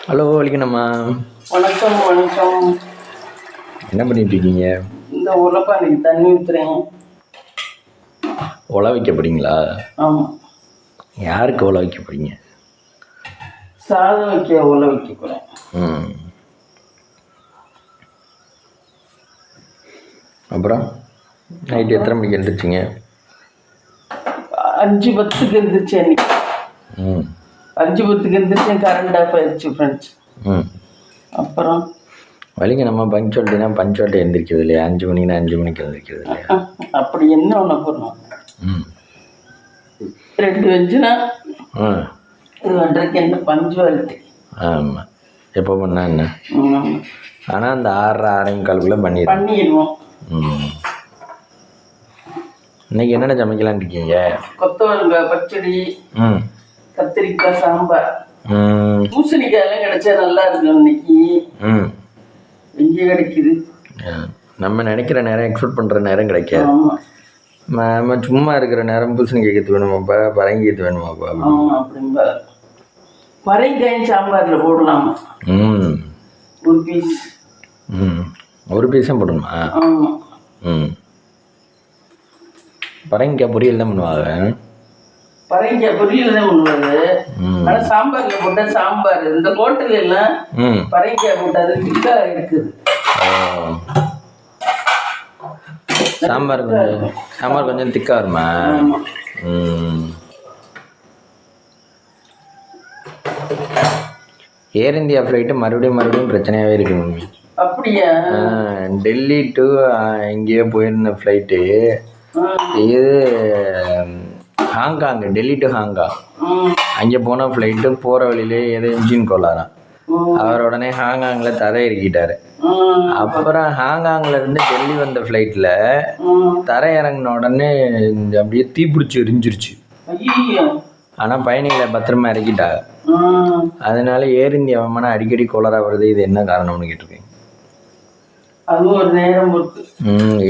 Hello வலிக்கணும்மா. வணக்கம் வணக்கம். என்ன பண்ணிட்டு இருக்கீங்க? இந்த உலப்பானைக்கு தண்ணி ஊற்றுறேன். உழ வைக்க போறீங்களா? ஆமாம். யாருக்கு உழ வைக்க போறீங்க? சாதம் வைக்க உழ வைக்க போகிறேன். அப்புறம் நைட்டு எத்தனை மணிக்கு எழுந்திரிச்சிங்க? 5:10 எழுந்திரிச்சேன் இன்னைக்கு. 5:10 எழுந்திரிச்சேன். கரண்ட் ஆஃப் ஆயிடுச்சு ஃப்ரெண்ட்ஸ். அப்புறம் வலிங்க நம்ம பஞ்சுவாலிட்டினா பஞ்சுவாலிட்டி எழுந்திரிக்கிறது இல்லையா? 5 மணினா 5 மணிக்கு எழுந்திரிக்கிறது இல்லையா? அப்படி என்ன ஒன்று போடணும். 2 வச்சுனா 2:30 என்ன பஞ்சுவாலிட்டி. ஆமாம், எப்போ பண்ணா என்ன. ஆனால் அந்த 6:45 பண்ணிடுவோம். இன்னைக்கு என்னென்ன சமைக்கலான்னு இருக்கீங்க? கொத்தவரங்காய் பச்சடி, கத்திரிக்காய் சாம்பார், பூசணிக்காயெல்லாம் கிடைச்சா நல்லா இருக்கும். இன்னைக்கு எங்கே கிடைக்குது? நம்ம நினைக்கிற நேரம், எக்ஸ்பெக்ட் பண்ணுற நேரம் கிடைக்காது. நம்ம சும்மா இருக்கிற நேரம் பூசணிக்காய் கற்று வேணுமாப்பா, பரங்கி கற்று வேணுமாப்பா. அப்படின்பா. பரங்காயும் சாம்பாரில் போடலாமா? ஒரு பீஸ். ஒரு பீஸும் போடணுமா? பரங்கிக்காய் பொரியல் தான் பண்ணுவாங்க. பரங்கிக்காய் பொரியல் தான் பண்ணுவாங்க. ஆனால் சாம்பாரில் போட்டால் சாம்பார். இந்த ஹோட்டல் எல்லாம் பரங்கிக்காய் போட்டால் திக்காக இருக்குது. சாம்பார் கொஞ்சம் திக்கா வருமா? ஏர் இந்தியா ஃப்ளைட்டு மறுபடியும் பிரச்சனையாகவே இருக்கு மம்மி. அப்படியா? டெல்லி டு எங்கேயோ போயிருந்த ஃப்ளைட்டு, இது ஹாங்காங், டெல்லி டு ஹாங்காங். அங்கே போன ஃப்ளைட்டு போகிற வழியிலே ஏதோ இன்ஜின் கோளாறாம். அவர் உடனே ஹாங்காங்கில் தரை இறக்கிட்டாரு. அப்புறம் ஹாங்காங்கில் இருந்து டெல்லி வந்த ஃப்ளைட்டில் தரை இறங்கின உடனே அப்படியே தீப்பிடிச்சி எரிஞ்சிருச்சு. ஆனால் பயணிகளை பத்திரமா இறக்கிட்டாங்க. அதனால ஏர் இந்தியா விமானம் அடிக்கடி கோளாறாக வருது. இது என்ன காரணம்னு கேட்டிருக்கேன்.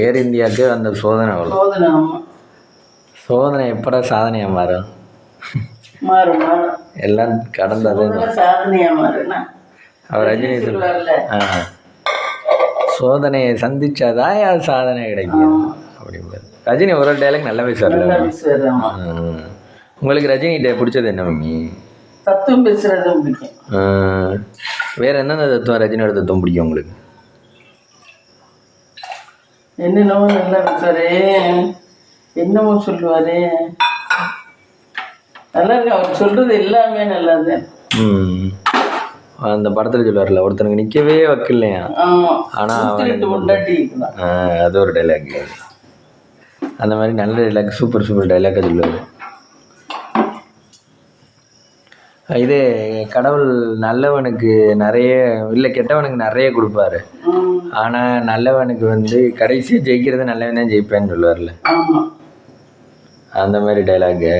ஏர் இந்தியாவுக்கு அந்த சோதனை வரும். சோதனை எப்படா சாதனையாக மாறும்? எல்லாம் கடந்தது. அவர் ரஜினி சொல்லுவார்ல, சோதனையை சந்திச்சாதான் யார் சாதனை கிடைக்கும் அப்படிங்கிறது. ரஜினி ஒரு டைலாக் நல்லா பேசுவார். உங்களுக்கு ரஜினிகிட்ட பிடிச்சது என்ன மம்மி? தத்துவம் பேசுறது பிடிக்கும். வேற என்னென்ன தத்துவம், ரஜினியோட தத்துவம் பிடிக்கும் உங்களுக்கு? என்னென்னவோ நல்லா பேசுவாரு, என்னமோ சொல்லுவாரு, நல்லா இருக்கு. அவர் சொல்றது எல்லாமே நல்லா தான். அந்த படத்துல சொல்லுவார்ல, ஒருத்தனுக்கு நிற்கவே வைக்கலையா, ஆனால் அது ஒரு டைலாக். அந்த மாதிரி நல்ல டைலாக், சூப்பர் டைலாக்காக சொல்லுவார். இது கடவுள் நல்லவனுக்கு நிறைய இல்லை, கெட்டவனுக்கு நிறைய கொடுப்பாரு. ஆனால் நல்லவனுக்கு வந்து கடைசியாக ஜெயிக்கிறது நல்லவன் தான் ஜெயிப்பேன்னு சொல்லுவார்ல, அந்த மாதிரி டைலாக்கு.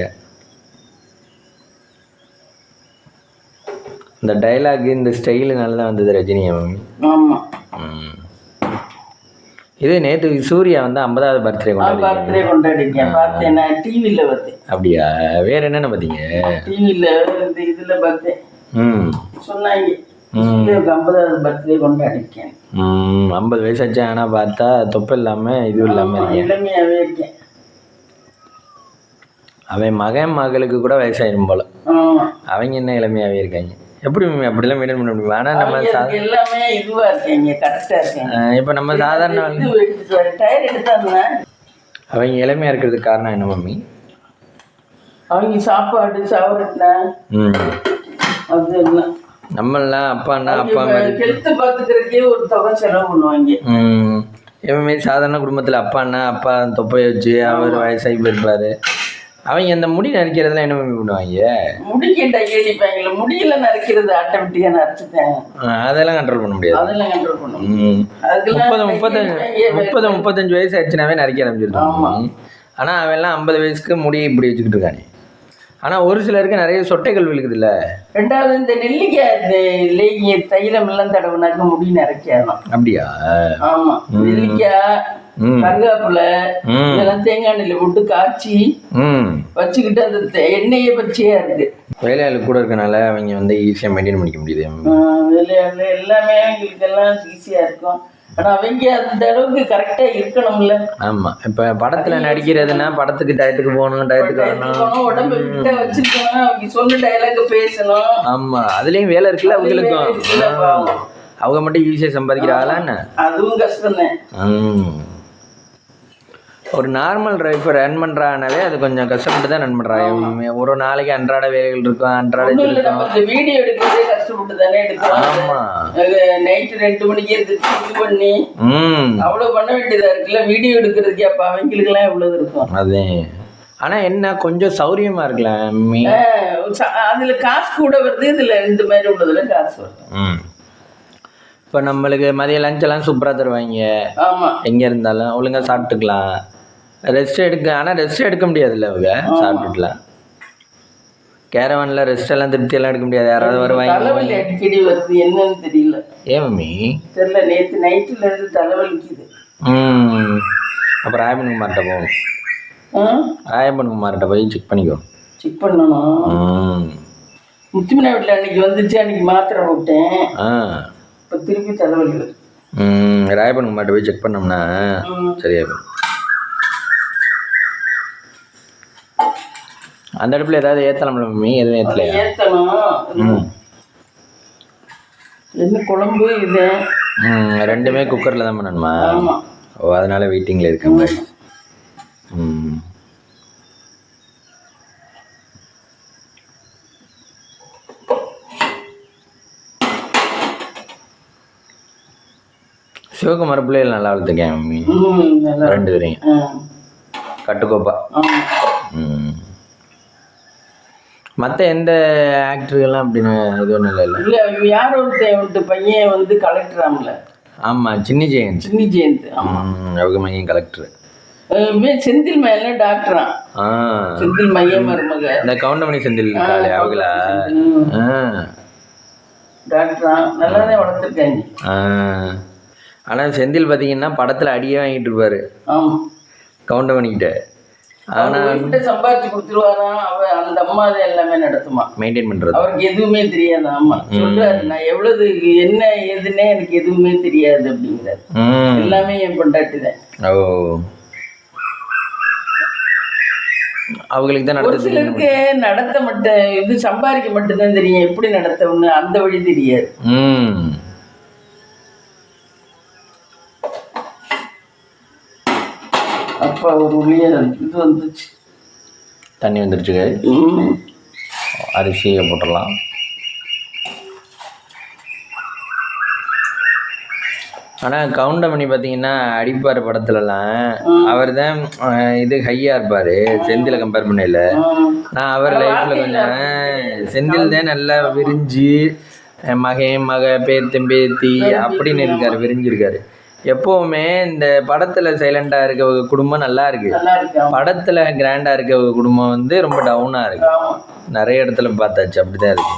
இந்த டைலாக், இந்த ஸ்டைலுனால தான் வந்தது ரஜினியை மம்மி. இது நேற்று சூர்யா வந்து 50வது பர்த்டே கொண்டாடிருக்கேன். பார்த்தேன் டிவியில் பார்த்தேன். அப்படியா? வேற என்னென்ன பார்த்தீங்க? டிவியில் இந்த இதில் பார்த்தேன். சொன்னாங்க 50வது பர்த்டே கொண்டாடிருக்கேன். 50 வயசாச்சு. ஆனால் பார்த்தா தொப்பை இல்லாமல் இதுவும் இல்லாமல் இருக்கேன். இளமையாகவே இருக்கேன். அவன் மகளுக்கு கூட வயசாயிரும் போல. அவங்க என்ன இளமையாகவே இருக்காங்க. எப்படி அப்படிலாம் மெயின்டைன் பண்ண முடியும்? ஆனால் நம்ம எல்லாமே இதுவாக இருக்கீங்க, கரெக்டாக இருக்கீங்க. இப்போ நம்ம சாதாரண டயர் எடுத்தாங்கன்னா அவங்க இளமையாக இருக்கிறதுக்கு காரணம் என்ன மம்மி? அவங்க சாப்பாடு சாப்பிட்றா அது எல்லாம். நம்மளாம் அப்பா ஹெல்த்து பார்த்துக்கிறதுக்கே ஒரு தொகை செலவு பண்ணுவாங்க. எப்பவுமே சாதாரண குடும்பத்தில் அப்பா தொப்பையை வச்சு அவர் வயசாகி போயிருப்பாரு. அவங்க அந்த முடி நரைக்கிறதுலாம் என்ன பண்ணுவாங்க? முடிக்கு டையடிப்பாங்களே, முடியல நரைக்கிறது ஆட்டோமேட்டிக்காக நரைச்சிட்டேன். அதெல்லாம் கண்ட்ரோல் பண்ண முடியாது. அதெல்லாம் கண்ட்ரோல் பண்ண 35 வயசு ஆச்சுனாவே நரைக்க ஆரம்பிச்சிருக்காங்க. ஆனால் அவெல்லாம் 50 வயசுக்கு முடி இப்படி வச்சுக்கிட்டு இருக்கானே. ஆனால் ஒரு சிலருக்கு நிறைய சொட்டைகள் விழுக்குது இல்லை? ரெண்டாவது இந்த நெல்லிக்காய் தைலம் எல்லாம் தடவுனாக்க முடி நரைக்காதான். அப்படியா? ஆமாம். நெல்லிக்காய் கருவேப்பிலை இதெல்லாம் தேங்காய் எண்ணெயில போட்டு காய்ச்சி வச்சுக்கிட்டு அந்த எண்ணெயே பச்சையா இருக்கு. வேலையாள் கூட இருக்கனால அவங்க வந்து ஈஸியாக மெயின்டைன் பண்ணிக்க முடியுது. வேலையாள் எல்லாமே எங்களுக்கு எல்லாம் ஈஸியா இருக்கும். ஆனா அவங்க அந்த அளவுக்கு கரெக்டா இருக்கணும்ல. ஆமா, இப்ப படத்துல நடிக்கிறதுனா படத்துக்கு டயத்துக்கு போகணும், டயத்துக்கு வரணும், உடம்பு விட்ட வச்சிருக்கணும், அவங்க சொன்ன டயலாக் பேசணும். ஆமா, அதுலயும் வேலை இருக்குல்ல அவங்களுக்கும். அவங்க மட்டும் ஈஸியா சம்பாதிக்கிறாங்களா என்ன? அதுவும் கஷ்டம் தான். ஒரு நார்மல் லைஃப் ரன் பண்றாங்கனாலே அது கொஞ்சம் கஷ்டப்பட்டு தான் ரன் பண்றாங்க. ஒரு நாளைக்கு அன்றாட வேலைகள் இருக்கும், அன்றாட வீடியோ எடுக்கிறதே கஷ்டப்பட்டு தானே எடுக்கிறோம். ஆமா, நைட்டு 2 மணிக்கு எடுத்து இது பண்ணி அவ்வளவு பண்ண வேண்டியதா இருக்குல்ல வீடியோ எடுக்கிறதுக்கு. அப்ப அவங்களுக்கு எல்லாம் எவ்வளவு இருக்கும் அதே. ஆனா என்ன கொஞ்சம் சௌரியமா இருக்கலாம், அதுல காசு கூட வருது, இதுல இந்த மாதிரி உள்ளதுல காசு வருது. இப்போ நம்மளுக்கு மதியம் லஞ்ச் எல்லாம் சூப்பராக தருவாங்க. ஆமாம், எங்கே இருந்தாலும் ஒழுங்காக சாப்பிட்டுக்கலாம், ரெஸ்ட் எடுக்க. ஆனால் ரெஸ்ட் எடுக்க முடியாதுல்ல, அவங்க சாப்பிட்டுக்கலாம். கேரவானில் ரெஸ்ட் எல்லாம் திருப்தியெல்லாம் எடுக்க முடியாது, யாராவது வருவாங்க. தலைவலி அடிக்கடி வருது, என்னன்னு தெரியல. ஏன் மம்மி தெரியல, நேற்று நைட்டுல இருந்து தலைவலிக்குது. அப்புறம் ராயப்பன்குமார்கிட்ட போகணும். ராயப்பன்குமார்கிட்ட போய் செக் பண்ணிக்கோ. செக் பண்ணணும். முத்துமீனா வீட்டில் அன்னைக்கு வந்துச்சு, அன்னைக்கு மாத்திரை போட்டேன். இப்போ திருப்பி தலைவலி வருது. ராயப்பன்குமார்கிட்ட போய் செக் பண்ணோம்னா சரியா போகும். அந்த அடுப்பில் ஏதாவது ஏற்றலாம்ல மம்மி? எதுவும் ஏற்றலையா? ஏற்றணும். என்ன குழம்பு இது? ரெண்டுமே குக்கரில் தான் பண்ணணுமா? ஆமாம். ஓ, அதனால வெயிட்டிங்கில் இருக்காங்க. சிவகுமார் பிள்ளைகள் நல்லா வளர்த்துருக்கேன் மம்மி, 2 பேரையும் கட்டுக்கோப்பா. மற்ற எந்த ஆக்டர்கள்லாம் அப்படின்னு இது ஒன்றும் இல்லை. இல்லை, யார் ஒருத்தர் பையன் வந்து கலெக்டராம்ல. ஆமாம், சின்னி ஜெயந்த். அவங்க மையம் கலெக்டர். செந்தில் மேல டாக்டரா? செந்தில் மையம் மருமக, இந்த கவுண்டமணி செந்தில் இருக்காளே அவங்களா? டாக்டரா, நல்லா தான் வளர்த்துருக்காங்க. ஆனால் செந்தில் பார்த்தீங்கன்னா படத்தில் அடியே வாங்கிட்டு இருப்பாரு கவுண்டமணிக்கிட்ட. ஆனால் சம்பாதிச்சு கொடுத்துருவாராம். அந்த அம்மா தான் எல்லாமே நடத்துமா, மெயின்டைன் பண்றது. அவருக்கு எதுவுமே தெரியாது. ஆமா, சொல்றாரு, நான் எவ்வளவு என்ன ஏதுன்னே எனக்கு எதுவுமே தெரியாது அப்படிங்கிறாரு. எல்லாமே என் பொண்டாட்டி தான். ஓ, அவங்களுக்கு தான் நடத்த. சிலருக்கு நடத்த மட்டும் இது சம்பாதிக்க மட்டும்தான் தெரியும், எப்படி நடத்தணும்னு அந்த வழி தெரியாது. அப்பா ஒரு ஒளிய இது வந்துச்சு, தண்ணி வந்துருச்சு. அரிசியை போட்டுடலாம். ஆனால் கவுண்டமணி பார்த்தீங்கன்னா அடிப்பார் படத்துலலாம். அவர் தான் இது ஹையாக இருப்பார் செந்திலை கம்பேர் பண்ணல. நான் அவர் லைஃப்பில் கொஞ்சம் செந்தில் தான் நல்லா விரிஞ்சு மக பேத்தி அப்படின்னு இருக்கார், விரிஞ்சிருக்காரு. எப்போவுமே இந்த படத்தில் சைலண்டாக இருக்க குடும்பம் நல்லா இருக்கு, படத்தில் கிராண்டாக இருக்க குடும்பம் வந்து ரொம்ப டவுனாக இருக்கு. நிறைய இடத்துல பார்த்தாச்சு, அப்படிதான் இருக்கு.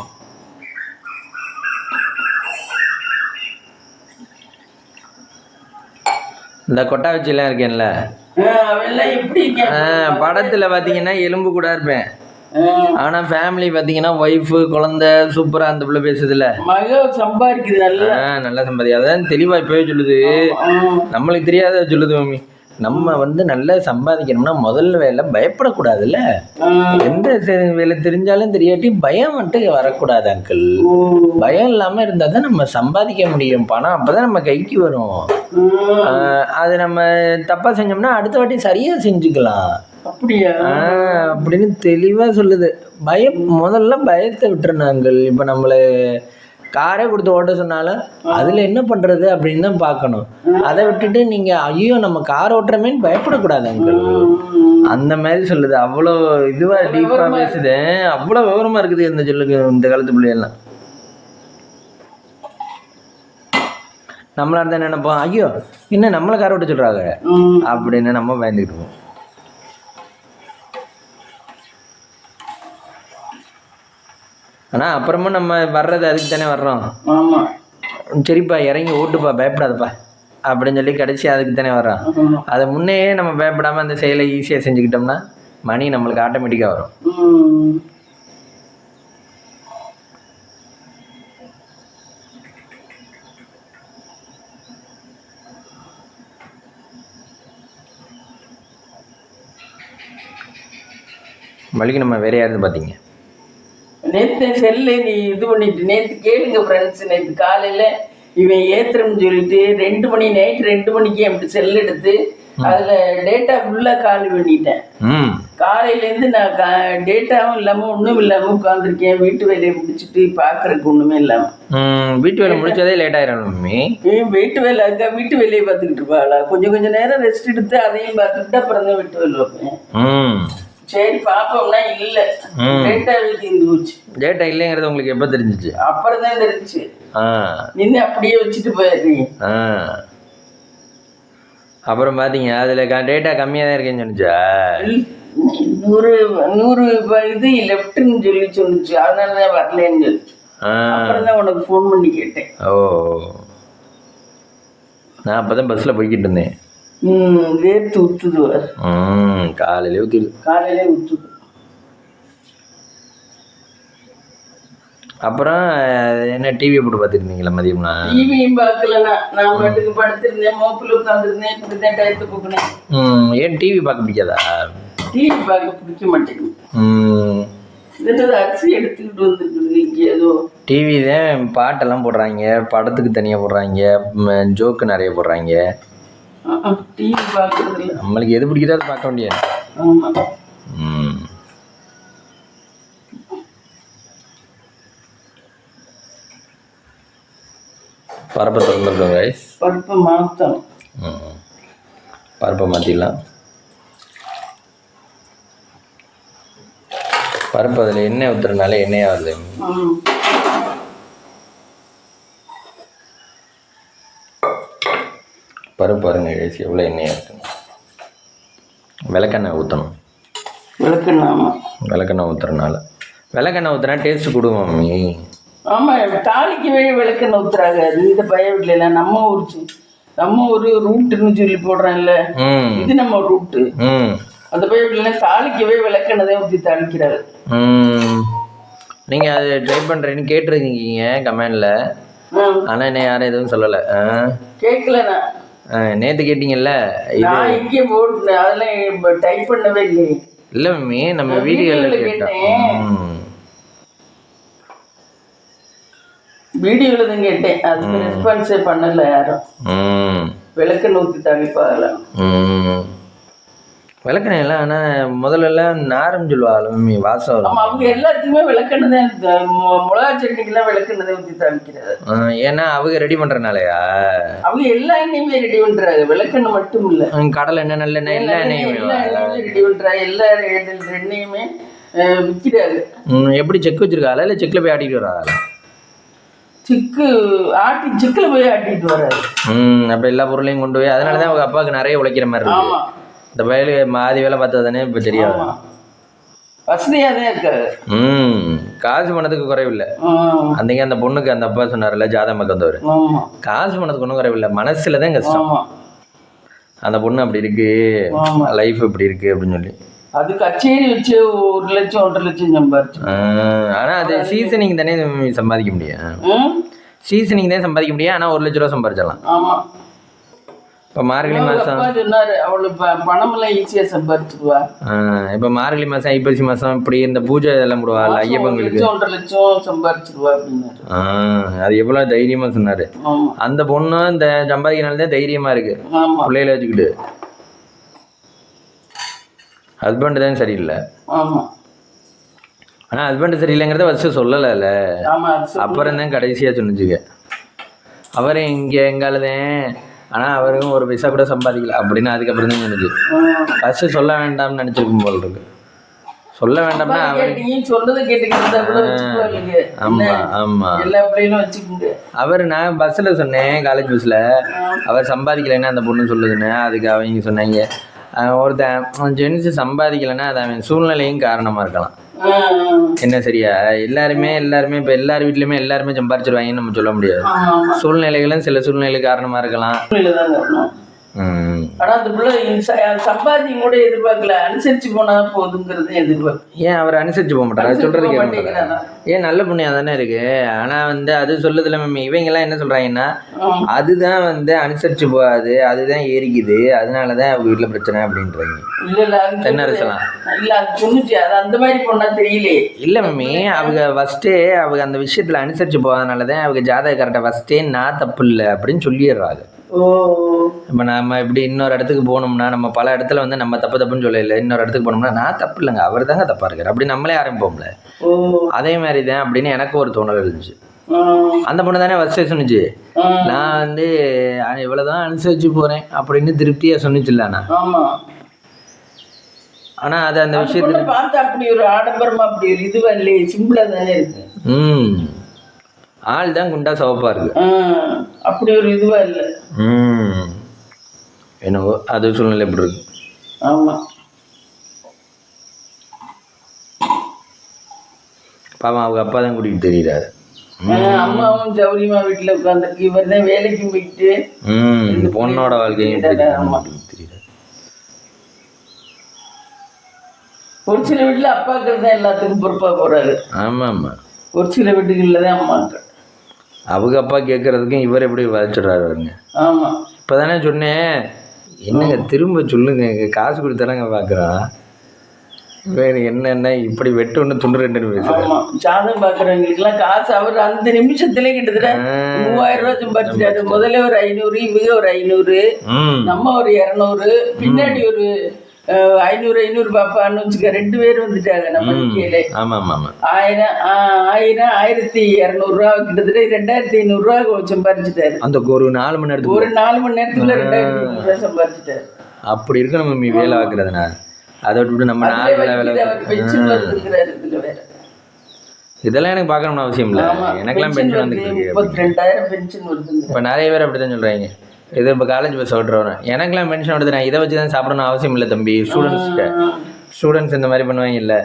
இந்த கொட்டா வச்சுலாம் இருக்கேன்ல, படத்துல பாத்தீங்கன்னா எலும்பு கூட இருப்பேன். ஆனா ஃபேமிலி பாத்தீங்கன்னா ஒய்ஃபு குழந்தை சூப்பரா அந்த பிள்ளை பேசுதுல, சம்பாதிக்குது, நல்லா சம்பாதி. அதான் தெளிவா இப்பவே சொல்லுது, நம்மளுக்கு தெரியாத சொல்லுது மம்மி. நம்ம வந்து நல்லா சம்பாதிக்கணும்னா முதல்ல வேலை பயப்படக்கூடாதுல்ல. எந்த வேலை தெரிஞ்சாலும் தெரியாட்டி பயம் மட்டும் வரக்கூடாது அங்கிள். பயம் இல்லாம இருந்தா தான் நம்ம சம்பாதிக்க முடியும். பணம் அப்பதான் நம்ம கைக்கு வரும். அது நம்ம தப்பா செஞ்சோம்னா அடுத்த வாட்டி சரியா செஞ்சுக்கலாம். அப்படியா அப்படின்னு தெளிவா சொல்லுது. முதல்ல பயத்தை விட்டுறணும் அங்கிள். இப்ப நம்மள காரே கொடுத்து ஓட்ட சொன்னாலும் அதில் என்ன பண்ணுறது அப்படின்னு தான் பார்க்கணும். அதை விட்டுட்டு நீங்கள் ஐயோ நம்ம கார் ஓட்டுறமேன்னு பயப்படக்கூடாது அங்கிள், அந்த மாதிரி சொல்லுது. அவ்வளோ இதுவாக டீப்பாக பேசுது, அவ்வளோ விவரமாக இருக்குது இந்த சொல்லுங்க இந்த காலத்து பிள்ளைகள்லாம். நம்மளா இருந்தால் நினைப்போம் ஐயோ இன்னும் நம்மளை கார் ஓட்ட சொல்கிறாங்க அப்படின்னு நம்ம பயந்துக்கிட்டு இருப்போம். ஆனால் அப்புறமா நம்ம வர்றது அதுக்கு தானே வர்றோம். சரிப்பா இறங்கி ஓட்டுப்பா பயப்படாதப்பா அப்படின்னு சொல்லி கடைசி அதுக்கு தானே வர்றான். அதை முன்னையே நம்ம பயப்படாமல் அந்த செயலை ஈஸியாக செஞ்சுக்கிட்டோம்னா மணி நம்மளுக்கு ஆட்டோமேட்டிக்காக வரும். மளிகை நம்ம வேற யாருன்னு பார்த்தீங்க? நேற்று செல்லு நீ இது பண்ணிட்டு நேற்று கேளுங்க ஃப்ரெண்ட்ஸ், நேற்று காலையில் இவன் ஏத்துறன்னு சொல்லிட்டு 2 மணி நைட் 2 மணிக்கு அப்படி செல் எடுத்து அதில் டேட்டா ஃபுல்லாக காலி பண்ணிட்டேன். காலையிலேருந்து நான் டேட்டாவும் இல்லாமல் ஒன்றும் இல்லாமல் உட்காந்துருக்கேன். வீட்டு வேலையை முடிச்சுட்டு பார்க்குறதுக்கு ஒன்றுமே இல்லாமல். வீட்டு வேலை முடிச்சதே லேட் ஆயிரும் மம்மி. வீட்டு வேலை அதுக்காக வீட்டு வேலையை பார்த்துக்கிட்டு இருப்பாளா? கொஞ்சம் நேரம் ரெஸ்ட் எடுத்து அதையும் பார்த்துக்கிட்டு அப்புறம் தான் வீட்டு வேலை வைப்பேன். சரி பாப்போம்னா இல்லை, டேட்டா வீட்டு இருந்து போச்சு. டேட்டா இல்லைங்கிறது உங்களுக்கு எப்போ தெரிஞ்சிச்சு? அப்புறம் தான் தெரிஞ்சிச்சு. நின்று அப்படியே வச்சுட்டு போயிடுறீங்க. அப்புறம் பார்த்தீங்க அதில் டேட்டா கம்மியாக தான் இருக்கேன்னு சொன்னிச்சா? 100 இது லெஃப்ட்னு சொன்னிச்சு, அதனால தான் வரலன்னு சொல்லிச்சு. அப்புறம் தான் உனக்கு ஃபோன் பண்ணி கேட்டேன். ஓ, நான் அப்போ தான் பஸ்ஸில் போய்கிட்டு இருந்தேன். வேர்த்து ஊற்றுது. காலையிலே ஊற்றுது. காலையிலே ஊற்றுது. அப்புறம் என்ன டிவி போட்டு பார்த்துருந்தீங்களா மதியம்னா? டிவியும் பார்க்கலண்ணா, நான் பாட்டுக்கு படுத்திருந்தேன், மோப்பில் உட்காந்துருந்தேன், இப்படி தான் டயத்தை போக்குனேன். ஏன் டிவி பார்க்க பிடிக்காதா? டிவி பார்க்க பிடிக்க மாட்டேங்குது. இதில் அரிசி எடுத்துக்கிட்டு வந்துருக்குது இங்கே ஏதோ. டிவி தான் பாட்டெல்லாம் போடுறாங்க, படத்துக்கு தனியாக போடுறாங்க, ஜோக்கு நிறைய போடுறாங்க. டிவி பார்க்கறது இல்லை. நம்மளுக்கு எது பிடிக்குதோ அதை பார்க்க முடியாது. பருப்பை திறந்துருக்கோம் கைஸ். பருப்பை மாற்றணும். பருப்பை மாற்றிடலாம். பருப்பு அதில் எண்ணெய் ஊற்றுறதுனால எண்ணெயாக வருது. பருப்பு பாருங்க கைஸ் எவ்வளோ எண்ணெயாக இருக்குங்க. விளக்கெண்ணெய் ஊற்றணும். விளக்கெண்ணெய் ஊற்றுறதுனால விளக்கெண்ணெய் ஊற்றுனா டேஸ்ட்டு கொடுங்க மம்மி. ஆமாம், தாளிக்கவே விளக்கெண்ணெய் ஊற்றுறாங்க. அது இந்த பய வீட்டில் நம்ம ஊர் ரூட்டுன்னு சொல்லி போடுறேன்ல, இது நம்ம ரூட்டு. அந்த பய வீட்டில் தாளிக்கவே விளக்கெண்ணெய் ஊற்றி தாளிக்கிறாரு. நீங்கள் அது ட்ரை பண்ணுறேன்னு கேட்டிருக்கீங்க கமெண்டில், ஆனால் என்ன யாரும் எதுவும் சொல்லலை. கேட்கலண்ணா. நேற்று கேட்டிங்கல்ல, நான் இங்கே போட்டு அதெல்லாம் டைப் பண்ணவே இல்லை. இல்லை மம்மி, நம்ம வீடியோவில் கேட்டேன். வீடியோவில் தான் கேட்டேன், அதுக்கு ரெஸ்பான்ஸே பண்ணலை யாரும். விளக்கெண்ணெய் ஊற்றி தாளிப்பாகலாம். விளக்கெண்ணெய் எல்லாம் ஆனால் முதல்லலாம் நாரம் சொல்லுவாங்க மம்மி, வாசம் வரும். அவங்க எல்லாத்துக்குமே விளக்கெண்ணெய் தான். மிளகா சட்னிக்கெல்லாம் விளக்கெண்ணெய் தான் ஊற்றி தாளிக்கிறாரு. ஏன்னா அவங்க ரெடி பண்ணுறனாலயா? அவங்க எல்லா எண்ணெயுமே ரெடி பண்ணுறாங்க, விளக்கெண்ணெய் மட்டும் இல்லை. கடலை எண்ணெய், நல்லெண்ணெய், எல்லா எண்ணெயுமே ரெடி பண்ணுறாங்க. எல்லா எண்ணெயுமே விற்கிறாரு. எப்படி செக் வச்சிருக்காளா இல்லை செக்கில் போய் ஆட்டிட்டு வராங்களா? செக்கில் போய் ஆட்டிட்டு வராரு. அப்போ எல்லா பொருளையும் கொண்டு போய், அதனால தான் அவங்க அப்பாவுக்கு நிறைய உழைக்கிற மாதிரி இருக்கு. இந்த வயலு மாதி வேலை பார்த்தது தானே இப்போ தெரியாது. வசதியாக தான் இருக்காரு. காசு பணத்துக்கு குறைவில்லை. அன்றைக்கி அந்த பொண்ணுக்கு அந்த அப்பா சொன்னார்ல, ஜாதகம் வந்தவர், காசு பணத்துக்கு ஒன்றும் குறைவில்லை, மனசில் தான் கஷ்டம். அந்த பொண்ணு அப்படி இருக்கு, லைஃப் இப்படி இருக்கு அப்படின்னு சொல்லி அது கச்சேரி வச்சு 1 லட்சம் 1.5 லட்சம் சம்பாதிச்சு. ஆனால் அது சீசனிங் தானே சம்பாதிக்க முடியும். சீசனிங் தான் சம்பாதிக்க முடியும். ஆனால் 1 லட்ச ரூபா சம்பாதிச்சிடலாம். ஆமாம். இப்போ மார்கழி மாதம் சொன்னார், அவளுக்கு பணமெல்லாம் ஈஸியாக சம்பாதிச்சுடுவா. இப்போ மார்கழி மாதம், ஐப்பசி மாதம் இப்படி இந்த பூஜை இதெல்லாம் போடுவாள் ஐயப்பங்களுக்கு, 1.5 லட்சம் சம்பாதிச்சுடுவா அப்படின்னாரு. அது எவ்வளோ தைரியமாக சொன்னார். அந்த பொண்ணும் இந்த சம்பாதிக்கிறனால தான் தைரியமாக இருக்கு. பிள்ளைகளை வச்சுக்கிட்டு. ஹஸ்பண்ட் தான் சரியில்லை. ஆனால் ஹஸ்பண்ட் சரியில்லைங்கிறத ஃபஸ்ட்டு சொல்லலைல்ல, அப்புறம் தான் கடைசியாக சொன்னிச்சுக்க. அவரும் இங்கே எங்காலதான், ஆனால் அவரும் ஒரு பைசா கூட சம்பாதிக்கல அப்படின்னு அதுக்கப்புறம் தான் சொன்னிச்சு. ஃபஸ்ட்டு சொல்ல வேண்டாம்னு நினச்சிருக்கும் போல் இருக்கு. சொல்ல வேண்டாம்னா அவர் சொன்னதை கேட்டுக்கிட்டு. ஆமாம் ஆமாம். அவர் நான் பஸ்ஸில் சொன்னேன், காலேஜ் பஸ்ஸில், அவர் சம்பாதிக்கலைன்னா அந்த பொண்ணு சொல்லுதுன்னு. அதுக்கு அவங்க சொன்னாங்க, ஒருத்தன் ஜென்ஸு சம்பாதிக்கலைன்னா அது அவன் சூழ்நிலையும் காரணமாக இருக்கலாம். என்ன சரியா? எல்லாருமே இப்ப எல்லார் வீட்லயுமே எல்லாருமே சம்பாரிச்சிருவாங்கன்னு நம்ம சொல்ல முடியாது. சூழ்நிலைகளும் சில சூழ்நிலை காரணமா இருக்கலாம். ஆனா அந்த பிள்ளை சம்பாத்தியம் கூட எதிர்பார்க்கல, அனுசரிச்சு போனா போதுங்கிறது எதிர்பார்க்க. ஏன் அவர் அனுசரிச்சு போக மாட்டாரா? சொல்றது கேட்க மாட்டாரா? ஏன் நல்ல புண்ணியம் தானே இருக்கு. ஆனா அது சொல்லுதுல மேம், இவங்க எல்லாம் என்ன சொல்றாங்கன்னா அதுதான் அனுசரிச்சு போகாது, அதுதான் ஏறிக்குது, அதனாலதான் அவங்க வீட்டுல பிரச்சனை அப்படின்றாங்க. தென்னரசலாம் இல்ல அது சொன்னுச்சு, அது அந்த மாதிரி பொண்ணா தெரியல. இல்ல மம்மி, அவங்க ஃபர்ஸ்டே அவங்க அந்த விஷயத்துல அனுசரிச்சு போகாதனாலதான் அவங்க ஜாதக கரெக்டா ஃபர்ஸ்டே நான் தப்பு இல்லை அப்படின்னு சொல்லிடுறாங்க. இப்போ நம்ம இப்படி இன்னொரு இடத்துக்கு போகணும்னா நம்ம பல இடத்துல நம்ம தப்புன்னு சொல்லல, இன்னொரு இடத்துக்கு போனோம்னா நான் தப்பு இல்லைங்க, அவர் தாங்க தப்பா இருக்காரு அப்படி நம்மளே ஆரம்பிப்போம்ல. அதே மாதிரி தான் அப்படின்னு எனக்கு ஒரு தோணல் இருந்துச்சு. அந்த பொண்ணு தானே ஃபர்ஸ்டே சொன்னிச்சு, நான் இவ்வளவுதான் அனுசரிச்சு போறேன் அப்படின்னு திருப்தியா சொன்னிச்சுல்ல. ஆனா அது அந்த விஷயத்துல பார்த்தா அப்படி ஒரு ஆடம்பரமா அப்படி ஒரு இதுவா இல்லையே, சிம்பிளா தானே இருக்கு. ஆள் தான் குண்டா சவப்பா இருக்கு, அப்படி ஒரு இதுவா இல்லை. என்னவோ அது சூழ்நிலை எப்படி இருக்கு. ஆமா, பாவம் அவங்க அப்பா தான் கூட்டிகிட்டு தெரியுறாரு. அம்மாவும் ஜவுரிமா வீட்டுல உட்காந்துருக்கு, இவர் தான் வேலைக்கும் போயிட்டு இந்த பொண்ணோட வாழ்க்கையும் தெரியுறாரு. ஒரு சில வீட்டுல அப்பாக்கள் தான் எல்லாத்துக்கும் பொறுப்பா போறாரு. ஆமா ஆமா, ஒரு சில வீட்டுகள்ல தான் அம்மாக்கள். அவங்க அப்பா கேட்கறதுக்கும் இவர் எப்படி வச்சுடுறாரு பாருங்க. ஆமா, இப்பதானே சொன்னேன், என்னங்க திரும்ப சொல்லுங்க, காசு கொடுத்தாங்க பாக்குறான், வேறு என்னென்ன இப்படி வெட்டு ஒன்று துண்டு ரெண்டுன்னு பேசுறேன். ஜாதகம் பாக்குறவங்களுக்கு எல்லாம் காசு அவர் அந்த நிமிஷத்துல கிட்டத்தட்ட 3000 ரூபாய் சம்பாதிச்சிட்டாரு. முதல்ல ஒரு 500, இவங்க ஒரு 500, நம்ம ஒரு 200, பின்னாடி ஒரு 500 பாப்பான்னு வச்சுக்க, 2 பேர் வந்துட்டாங்க நம்ம கீழே. 1200 ரூபா கிட்டத்தட்ட 2500 ரூபா சம்பாதிச்சுட்டாரு. அந்த ஒரு 4 மணி நேரத்துக்கு, ஒரு 4 மணி நேரத்துக்குள்ள 2500 ரூபா சம்பாதிச்சுட்டாரு. அப்படி இருக்கணும் மம்மி வேலை பார்க்கறதுனா. அதை விட்டு நம்ம பென்ஷன் வருதுங்கிறாரு. இதுல வேற இதெல்லாம் எனக்கு பார்க்கணும்னு அவசியம் இல்லை, எனக்கெல்லாம் பென்ஷன் வந்து 32,000 பென்ஷன் வருது. இப்போ நிறைய பேர் அப்படித்தான் சொல்றாங்க. இது இப்போ காலேஜ் பஸ் ஓட்டுறவன் எனக்கெல்லாம் பென்ஷன் வருது, நான் இதை வச்சு தான் சாப்பிடணும் அவசியம் இல்லை தம்பி. ஸ்டூடெண்ட்ஸ் இந்த மாதிரி பண்ணுவாங்க இல்லை,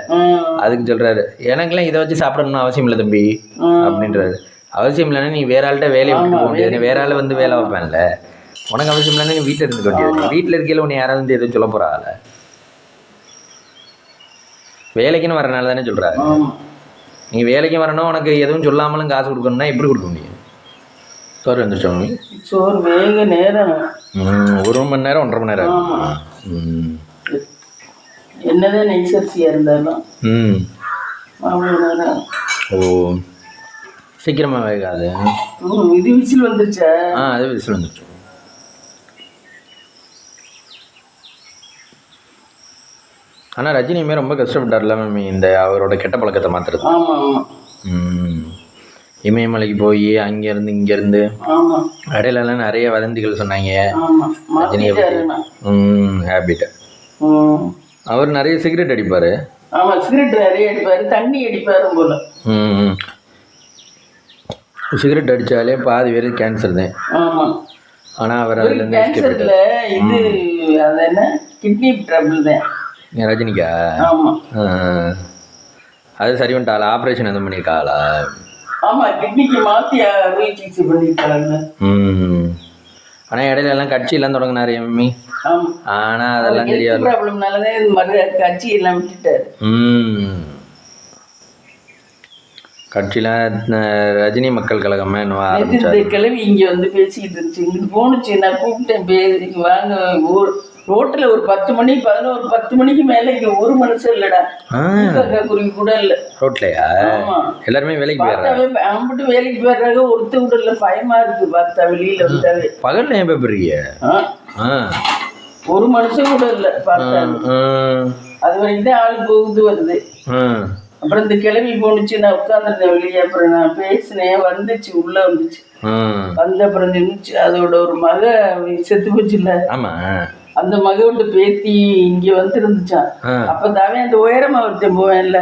அதுக்கு சொல்றாரு எனக்கெல்லாம் இதை வச்சு சாப்பிடணும்னு அவசியம் இல்லை தம்பி அப்படின்றாரு. அவசியம் இல்லைன்னா நீ வேற ஆள்கிட்ட வேலையை விட்டு போக முடியாது, நீ வேற ஆள் வேலை வைப்பேன்ல. உனக்கு அவசியம் இல்லைன்னா நீ வீட்டில் இருந்துக்க வேண்டியது, வீட்டில் இருக்கையில உன்னை யாராவது எதுவும் சொல்ல போறாள். வேலைக்குன்னு வரனால தானே சொல்றாரு. நீ வேலைக்கு வரணும், உனக்கு எதுவும் சொல்லாமலும் காசு கொடுக்கணும்னா எப்படி கொடுக்க முடியும்? சோறு வந்துச்சோங்க, சோறு வேக நேரம் 1 மணி நேரம் 1.5 மணி நேரம். என்னதான் நெய்சரிசியா இருந்தாலும் ஓ சீக்கிரமா வேகாது. இது விசில் வந்துருச்சா? அது விசில் வந்துருச்சு. ஆனா ரஜினியுமே ரொம்ப கஷ்டப்பட்டார்ல மேம் இந்த அவரோட கெட்ட பழக்கத்தை மாத்துறது. இமயமலைக்கு போய் அங்கேருந்து இங்கேருந்து இடையிலலாம் நிறைய வதந்திகள் சொன்னாங்க ரஜினியை பற்றி. ஹேபிட். அவர் நிறைய சிகரெட் அடிப்பார். சிகரெட் நிறைய அடிப்பார், தண்ணி அடிப்பார் போல. சிகரெட் அடித்தாலே பாதி பேர் கேன்சர் தான். ஆனால் அவர் அதுலேருந்து கேன்சரில் இது அது என்ன கிட்னி ட்ரபிள் தான் ரஜினிக்கா. அது சரி பண்ணிட்டாளா? ஆப்ரேஷன் எதுவும் பண்ணியிருக்காளா? ஆமா, கிட்னிக்கு மாத்தி அறுவை சிகிச்சை பண்ணிருக்காங்க. ஆனா இடையில எல்லாம் கட்சி எல்லாம் தொடங்கினாரு எம்மி. ஆனா அதெல்லாம் தெரியாது, ப்ராப்ளம்னாலதான் இந்த மாதிரி கட்சி எல்லாம் விட்டுட்டாரு. கட்சியில ரஜினி மக்கள் கழகமா என்ன ஆரம்பிச்சாரு. கிளவி இங்க வந்து பேசிக்கிட்டு இருந்துச்சு, இங்கிட்டு போனுச்சு, நான் கூப்பிட்டேன் வாங்க. ரோட்டில் ஒரு 10 மணி 10 மணிக்கு மேல இங்க ஒரு மனுஷன் இல்லடா, குருவி கூட இல்ல ரோட்லயா. எல்லாருமே வேலைக்கு போயிடுறாங்க. அம்பிட்டு வேலைக்கு போயிடுறாங்க, ஒருத்த கூட இல்ல. பயமா இருக்கு பார்த்தா, வெளியில வந்தாவே. பகல்ல ஏன் போயிருக்கீங்க? ஒரு மனுஷன் கூட இல்ல பார்த்தா. அது வரைக்கும் தான் ஆள் போகுது வருது. அப்புறம் இந்த கிளம்பி போனுச்சு, நான் உட்காந்துருந்தேன் வெளியே. அப்புறம் நான் பேசினேன், வந்துச்சு, உள்ள வந்துச்சு. வந்த அப்புறம் நின்றுச்சு. அதோட ஒரு மக செத்து போச்சு இல்ல, அந்த மகோட பேத்தி இங்க வந்து இருந்துச்சான். அப்பதாவே அந்த உயரமா ஒருத்தன் போவேன்ல,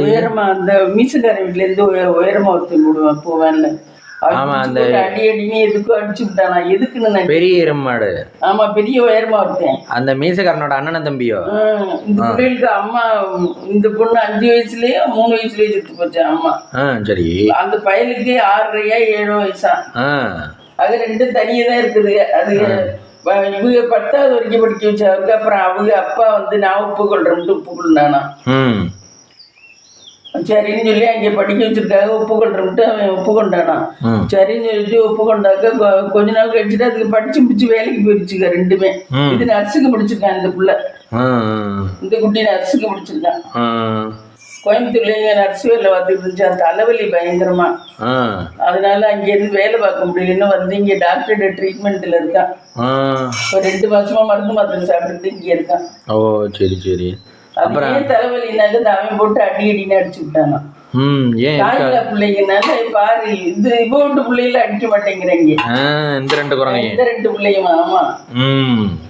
உயரமா அந்த மீசக்கார வீட்டுல இருந்து உயரமா ஒருத்தன் போவேன்ல, ஆமா, அந்த அடி அடின்னு எதுக்கும் அடிச்சு விட்டானா, எதுக்குன்னு நான் பெரிய எருமாடு. ஆமா, பெரிய உயரமா இருக்கேன். அந்த மீசக்காரனோட அண்ணன் தம்பியோ? இந்த பிள்ளைகளுக்கு அம்மா, இந்த பொண்ணு 5 வயசுலயே 3 வயசுலயே செத்து போச்சு அம்மா. சரி. அந்த பயலுக்கு 6.5 7 வயசா. அது ரெண்டும் தனியே தான் இருக்குதுங்க. அது இவங்க 10வது வரைக்கும் படிக்க வச்சாங்க. அப்புறம் அவங்க அப்பா வந்து நான் ஒப்புக்கொள்றேன்ட்டு ஒப்புக்கொள்ளானா. சரின்னு சொல்லி அங்கே படிக்க வச்சிருக்காங்க, ஒப்புக்கொள்றேன்ட்டு அவன் ஒப்புக்கொண்டானா. சரின்னு சொல்லிட்டு ஒப்புக்கொண்டாக்க கொஞ்ச நாள் கழிச்சுட்டு அதுக்கு படிச்சு முடிச்சு வேலைக்கு போயிடுச்சுங்க ரெண்டுமே. இது நர்ஸுக்கு படிச்சிருக்கான் இந்த பிள்ளை. இந்த குட்டி நர்ஸுக்கு படிச்சிருக்கான். கோயம்புத்தூர்ல நர்ஸ் வேலை பார்த்துட்டு இருந்துச்சு. அந்த தலைவலி பயங்கரமா, அதனால அங்கேருந்து வேலை பார்க்க முடியலன்னு வந்து இங்கே டாக்டர்கிட்ட ட்ரீட்மெண்ட்ல இருக்கான். ஒரு 2 மாசமா மருந்து மாத்திரை சாப்பிட்டுட்டு இங்கே இருக்கான். ஓ சரி சரி. அப்புறம் தலைவலினால அவன் போட்டு அடி அடின்னு அடிச்சு விட்டானா. பிள்ளைங்கனால பாரு, இது இவண்டு பிள்ளைகள அடிக்க மாட்டேங்கிறாங்க இந்த 2 பிள்ளையும். ஆமா,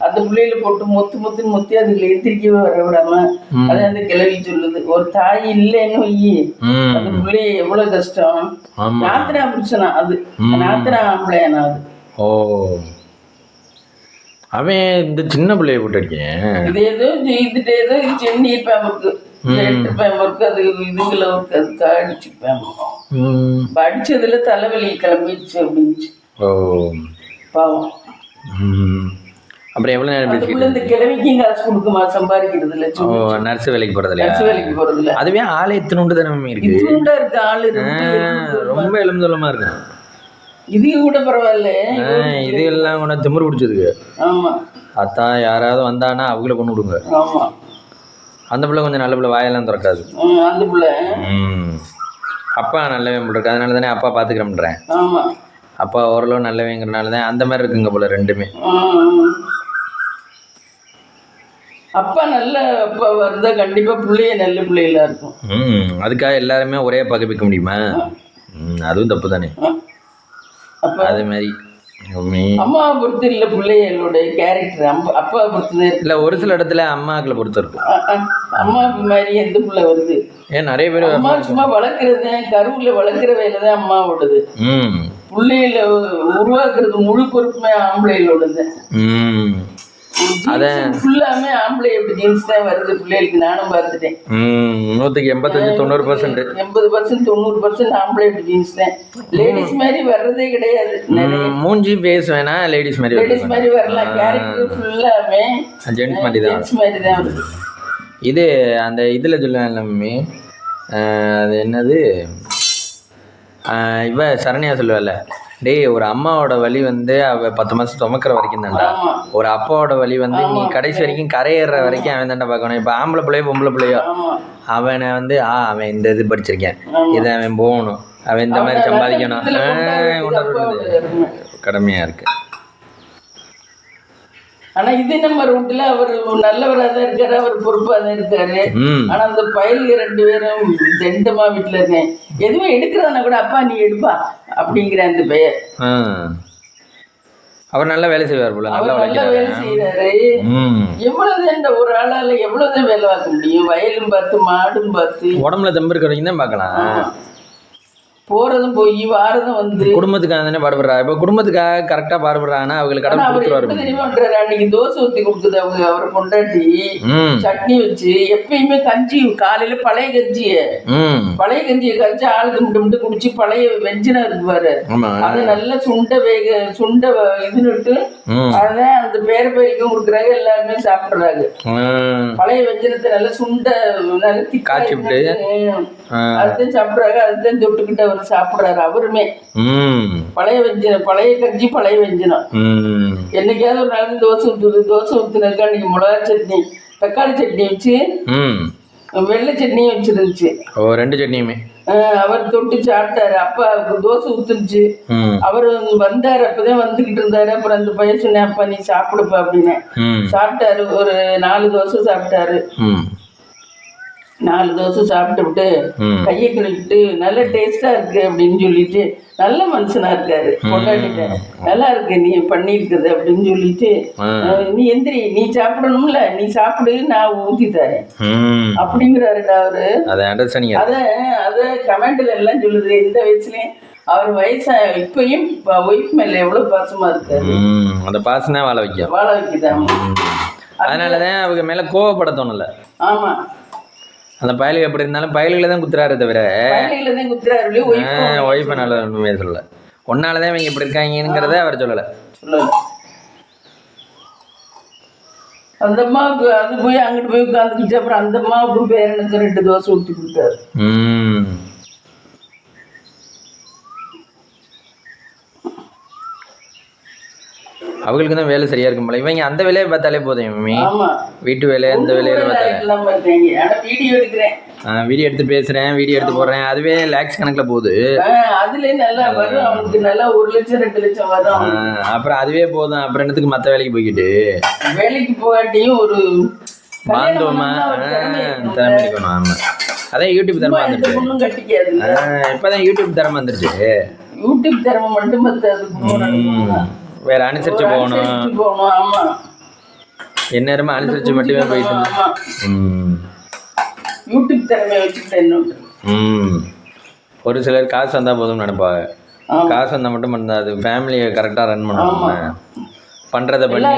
அந்த பிள்ளைகளை போட்டு மொத்து மொத்துன்னு மொத்தி அதுல எந்திரிக்கவே வர விடாம அது அந்த கிளவி சொல்லுது. ஒரு தாய் இல்லைன்னு வையி அந்த பிள்ளைய எவ்வளவு கஷ்டம். நாத்தனா புருஷனா அது, நாத்தனா ஆம்பளையானா அது. ஓ, அவன் இந்த சின்ன பிள்ளைய போட்டு அடிக்கேன். இது ஏதோ இதுட்டு ஏதோ சென்னி பேம்பருக்கு பேம்பருக்கு அது இதுங்கள அதுக்கு அடிச்சு பேம்பு அடிச்சதுல தலைவலி கிளம்பிடுச்சு அப்படின்ச்சு. ஓ பாவம். அப்புறம் எவ்வளவு நேரம் இந்த கிழவிக்கும் காசு கொடுக்குமா, சம்பாதிக்கிறது இல்ல. நர்ஸ் வேலைக்கு போறதுல அதுவே ஆளே இத்தினுண்டு தானே இருக்கு. இத்தினுண்டா இருக்கு ஆளு, ரொம்ப எலும்புதலமா இருக்கு. இது கூட பரவாயில்ல, இது எல்லாம் கூட திமிரு பிடிச்சதுக்கு. ஆமா, அதான் யாராவது வந்தானா அவங்கள கொண்டு விடுங்க. ஆமா, அந்த பிள்ளை கொஞ்சம் நல்ல பிள்ளை, வாயெல்லாம் திறக்காது அந்த பிள்ளை. அப்பா நல்லவே போட்டிருக்கு, அதனால தானே அப்பா பார்த்துக்கிறேன்றேன். ஆமா, அப்பா ஓரளவு நல்லவேங்கிறனால தான் அந்த மாதிரி இருக்குங்க போல ரெண்டுமே. அப்பா நல்ல அப்பா இருந்தா கண்டிப்பா பிள்ளைய நல்ல பிள்ளைகளா இருக்கும். அதுக்காக எல்லாருமே ஒரே பகைப்பிக்க முடியுமா? அதுவும் தப்பு தானே. அதே மாதிரி அம்மாவை பொறுத்து இல்ல பிள்ளைகளோட கேரக்டர், அப்பாவை பொறுத்து இல்ல. ஒரு சில இடத்துல அம்மாக்களை பொறுத்து இருக்கும். அம்மா மாதிரி எந்த பிள்ளை வருது? ஏன் நிறைய பேர் அம்மா சும்மா வளர்க்கறது, கருவுல வளர்க்குற வேலை தான் அம்மாவோடது. பிள்ளைகளை உருவாக்குறது முழு பொறுப்புமே ஆம்பளைகளோடது. அதான் ஃபுல்லாமே ஆம்பளை எப்படி ஜீன்ஸ் தான் வருது பிள்ளைகளுக்கு. நானும் பார்த்துட்டேன். 85-90% 80% ஆம்பளை எப்படி ஜீன்ஸ் தான். லேடிஸ் மாதிரி வர்றதே கிடையாது. மூஞ்சி பேஸ் வேணா லேடிஸ் மாதிரி வரலாம். கேரக்டர் ஃபுல்லாமே ஜென்ஸ் மாதிரி தான் வருது. இது அந்த இதில் சொல்லுவேன் மம்மி, அது என்னது, இவ சரண்யா சொல்லுவாள், டேய் ஒரு அம்மாவோட வலி வந்து அவ 10 மாதம் சுமக்கிற வரைக்கும் தான்டா, ஒரு அப்பாவோட வலி வந்து நீ கடைசி வரைக்கும் கரையேற வரைக்கும் அவன் தாண்டா பார்க்கணும். இப்போ ஆம்பளை பிள்ளையோ பொம்பளை பிள்ளையோ அவனை வந்து அவன் இந்த இது படிச்சிருக்கேன், இதை அவன் போகணும், அவன் இந்த மாதிரி சம்பாதிக்கணும், கடமையாக இருக்கு. ஆனா இது நம்ம ரூட்ல அவர் நல்லவராக தான் இருக்காரு, அவர் பொறுப்பாக தான் இருக்காரு. ஆனா அந்த பயலுக்கு 2 பேரும் தெண்டமா வீட்டுல இருக்கேன். எதுவும் எடுக்கிறதுனா கூட அப்பா நீ எடுப்பா அப்படிங்கிற அந்த பெயர். அவர் நல்லா வேலை செய்வார் போல, நல்லா வேலை செய்யறாரு. எவ்வளவுதான் ஒரு ஆளால எவ்வளவுதான் வேலை பார்க்க முடியும்? வயலும் பார்த்து மாடும் பார்த்து உடம்புல தெம்பு இருக்கிற வரைக்கும் தான் பார்க்கலாம். போறதும் போய் வாரதும் வந்து குடும்பத்துக்காக தானே பாடுபடுறா. இப்போ குடும்பத்துக்காக கரெக்டாக பாடுபடுறாங்கன்னா அவங்களுக்கு கடவுள் கொடுத்துருவாரு. தெரியுமான்றாரு, அன்னைக்கு தோசை ஊற்றி கொடுக்குது அவங்க, அவரை கொண்டாட்டி சட்னி வச்சு எப்பயுமே கஞ்சி காலையில பழைய கஞ்சியை கஞ்சி ஆளுக்கு மட்டும் குடிச்சு பழைய வெஞ்சனா இருக்குவாரு. அதை நல்லா சுண்ட இதுன்னுட்டு அதான் அந்த பேர பயிரிக்கும் கொடுக்குறாங்க, எல்லாருமே சாப்பிடுறாங்க. பழைய வெஞ்சனத்தை நல்லா சுண்ட நல்லா காய்ச்சி விட்டு அதுதான் சாப்பிடுறாங்க. அதுதான் தொட்டுக்கிட்டு அவர் சாப்பிடுறாரு. அவருமே பழைய வெஞ்சனம், பழைய கஞ்சி, பழைய வெஞ்சனம். என்னைக்காவது ஒரு நாள் தோசை ஊத்துனதுக்கு அன்னைக்கு மிளகா சட்னி, தக்காளி சட்னி வச்சு வெள்ளை சட்னியும் வச்சிருந்துச்சு. 2 சட்னியுமே அவர் தொட்டு சாப்பிட்டாரு. அப்பா தோசை ஊத்துருச்சு. அவர் வந்தாரு, அப்பதான் வந்துகிட்டு இருந்தாரு. அப்புறம் அந்த பையன் சொன்னேன், அப்பா நீ சாப்பிடுப்பா அப்படின்னு. சாப்பிட்டாரு. ஒரு 4 தோசை சாப்பிட்டாரு. 4 தோசை சாப்பிட்டு விட்டு கையை கழுவிட்டு நல்ல டேஸ்டா இருக்கு அப்படின்னு சொல்லிட்டு, நல்ல மனுஷனா இருக்காரு. கொண்டாடிட்ட நல்லா இருக்கு நீ பண்ணிருக்குது அப்படின்னு சொல்லிட்டு, நீ எந்திரி, நீ சாப்பிடணும்ல, நீ சாப்பிடு, நான் ஊத்தி தரேன் அப்படிங்கிறாருடா அவரு. அத கமெண்ட்ல எல்லாம் சொல்லுது, இந்த வயசுலயும் அவர் வயசா இப்பயும் ஒய்ஃப் மேல எவ்வளவு பாசமா இருக்காரு. அந்த பாசம் தான் வாழ வைக்கும். வாழ வைக்குதான். அதனாலதான் அவங்க மேல கோவப்பட தோணல. ஆமா, அந்த பயலுக்கு எப்படி இருந்தாலும் பயலுகளை தான் குத்துறாரு தவிர பயலுகளை குத்துறாரு. ஒய்ஃபை நல்ல உண்மையை சொல்லல. ஒன்னாலதான் இவங்க இப்படி இருக்காங்கிறத அவர் சொல்லல. அந்த அம்மாவுக்கு அது போய் அங்கிட்டு போய் உட்காந்துக்கிச்சு. அப்புறம் அந்த அம்மாவுக்கும் பேரனுக்கு 2 தோசை ஊற்றி கொடுத்தாரு. அவங்களுக்கு தான் வேலை சரியா இருக்கும் போல. இவங்க அந்த வேலையை பார்த்தாலே போதும். மம்மி வீட்டு வேலையை அந்த வேலையில பார்த்தாலே. வீடியோ எடுத்து பேசுறேன், வீடியோ எடுத்து போடுறேன், அதுவே லேக்ஸ் கணக்குல போகுது. அதுல நல்லா வரும் அவங்களுக்கு, நல்லா 1 லட்சம் 2 லட்சம் வரும். அப்புறம் அதுவே போதும். அப்புறம் என்னத்துக்கு மற்ற வேலைக்கு போய்கிட்டு? வேலைக்கு போகாட்டியும் ஒரு பாந்தோமா திறமை இருக்கணும். ஆமா, அதான் யூடியூப் திறமை வந்துருச்சு. ஒன்றும் கட்டிக்காது. இப்பதான் யூடியூப் திறமை வந்துருச்சு. யூடியூப் திறமை மட்டும் பத்தாது, வேற அனுசரிச்சு போகணும். ஆமா, எந்நேரமா அனுசரிச்சு மட்டுமே போயிட்டு. யூடியூப் திறமையை வச்சுக்கிட்டேன். ஒரு சிலர் காசு வந்தா போதும்னு நினைப்பாங்க. காசு வந்தா மட்டும் பண்ணா அது ஃபேமிலியை கரெக்டா ரன் பண்ணணும். பண்றத பண்ணி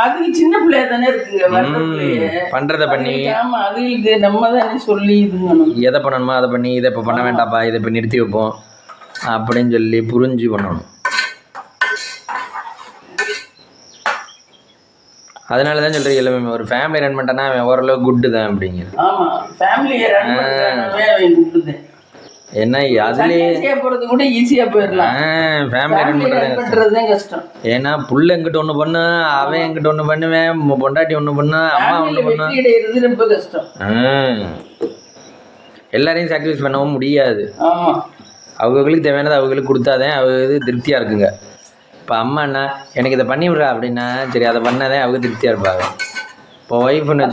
அதுக்கு சின்ன பிள்ளையா தானே இருக்குங்க. பண்றத பண்ணி அதுக்கு நம்ம தானே சொல்லி எதை பண்ணணுமோ அதை பண்ணி, இதை இப்போ பண்ண வேண்டாப்பா, இதை இப்போ நிறுத்தி வைப்போம் அப்படின்னு சொல்லி புரிஞ்சு பண்ணணும். அதனால தான் சொல்கிறேன், எல்லாமே ஒரு ஃபேமிலி ரன் பண்ணிட்டேன்னா அவன் ஓரளவு குட்டு தான் அப்படிங்கிறது. என்ன அதுலேயே போகிறது கூட ஈஸியாக போயிடலாம். ஃபேமிலி ரன் பண்ணுறது கஷ்டம். ஏன்னா புள்ள எங்கிட்ட ஒன்று பண்ணு, அவன் எங்கிட்ட ஒன்று பண்ணுவேன், பொண்டாட்டி ஒன்று பண்ணு, அம்மா ஒன்று பண்ணு, ரொம்ப கஷ்டம். எல்லாரையும் சாக்ரிஃபைஸ் பண்ணவும் முடியாது. அவங்களுக்கு தேவையானது அவங்களுக்கு கொடுத்தாதான் அவங்க இது திருப்தியாக இருக்குங்க. இப்போ அம்மா என்ன எனக்கு இதை பண்ணி விட்றா அப்படின்னா சரி அதை பண்ணாதான் அவங்க திருப்தியாக இருப்பாங்க. இப்போ ஒய்ஃப்னு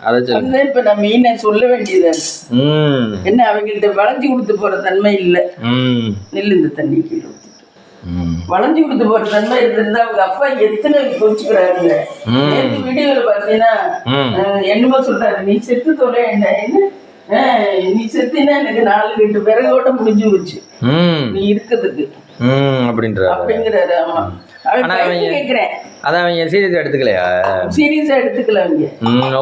அதை சொல்லு. இப்போ நம்ம என்ன சொல்ல வேண்டியது என்ன, அவங்கள்ட்ட வளைஞ்சு கொடுத்து போகிற தன்மை இல்லை. நெல் இந்த தண்ணி கீழே வளைஞ்சு கொடுத்து போகிற தன்மை இருந்தா அவங்க அப்பா எத்தனை கொஞ்சிக்கிறாங்க. வீடியோவில் பார்த்தீங்கன்னா என்னமோ சொல்றாரு, நீ செத்து தொலை என்ன, நீ செத்தினா எனக்கு 4 விறகோட முடிஞ்சு வச்சு நீ இருக்கிறதுக்கு அப்படிங்கிறாரு. ஆமா, அவங்க சீரியஸா எடுத்துக்கலையா? சீரியஸா எடுத்துக்கல. அவங்க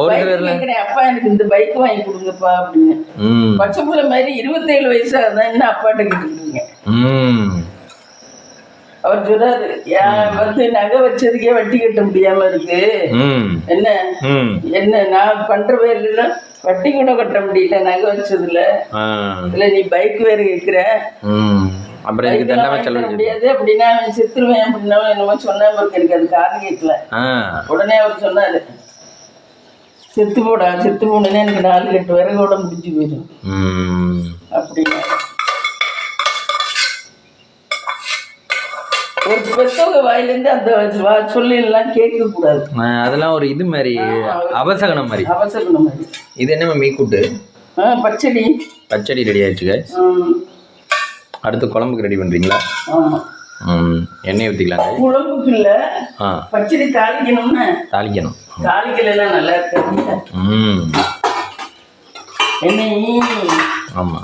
அப்பா எனக்கு இந்த பைக் வாங்கி கொடுங்கப்பா அப்படின்னு. பச்சை பிள்ளை மாதிரி 27 வயசா இருந்தா என்ன அப்பாட்ட கேட்டுருக்கீங்க. அவர் சொல்றாரு, வந்து நகை வச்சதுக்கே வட்டி கட்ட முடியாம இருக்கு, என்ன என்ன நான் பண்ற பேர்ல வட்டி கூட கட்ட முடியல நகை வச்சதுல, இல்ல நீ பைக் வேற கேட்கிற, முடியாது அப்படின்னா அவன் செத்துருவேன் அப்படின்னா என்னமோ சொன்னா எனக்கு அது காது கேட்கல. உடனே அவர் சொன்னாரு, செத்து போடா, செத்து போனேன்னா எனக்கு 4 விறகோட முடிஞ்சு போயிடும் அப்படின்னா. ஒரு பெத்தவங்க வாயிலிருந்து அந்த சொல்லலாம் கேட்க கூடாது. அதெல்லாம் ஒரு இது மாதிரி அவசகனம் மாதிரி. அவசகனம் மாதிரி. இது என்ன மம்மி கூட்டு? பச்சடி. பச்சடி ரெடி ஆயிடுச்சுங்க. அடுத்து குழம்புக்கு ரெடி பண்றீங்களா? எண்ணெய் ஊற்றிக்கலாங்க. குழம்புக்கு இல்ல, பச்சடி தாளிக்கணும்னு. தாளிக்கணும். தாளிக்கலாம் நல்லா இருக்கு. எண்ணெய். ஆமா,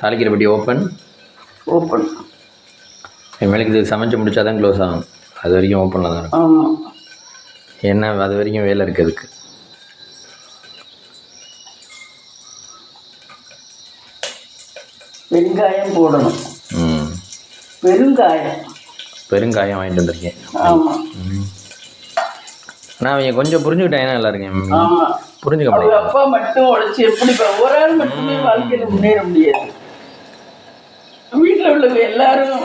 தாளிக்கிற பட்டி ஓப்பன். மேலுக்கு இது சமைச்சு முடிச்சாதான் க்ளோஸ் ஆகும். அது வரைக்கும் ஓப்பனில் தான் இருக்கும். ஏன்னா அது வரைக்கும் வேலை இருக்குது. அதுக்கு பெருங்காயம் போடணும். பெருங்காயம் வாங்கிட்டு வந்திருக்கேன். ஆனால் அவங்க கொஞ்சம் புரிஞ்சுக்கிட்டாங்கன்னா நல்லா இருக்கேன். புரிஞ்சுக்க முடியாது. அப்பா மட்டும் உழைச்சி எப்படி ஒரு ஆள் மட்டுமே வாழ்க்கையில் முன்னேற முடியாது. வீட்டில் உள்ளவங்க எல்லாரும்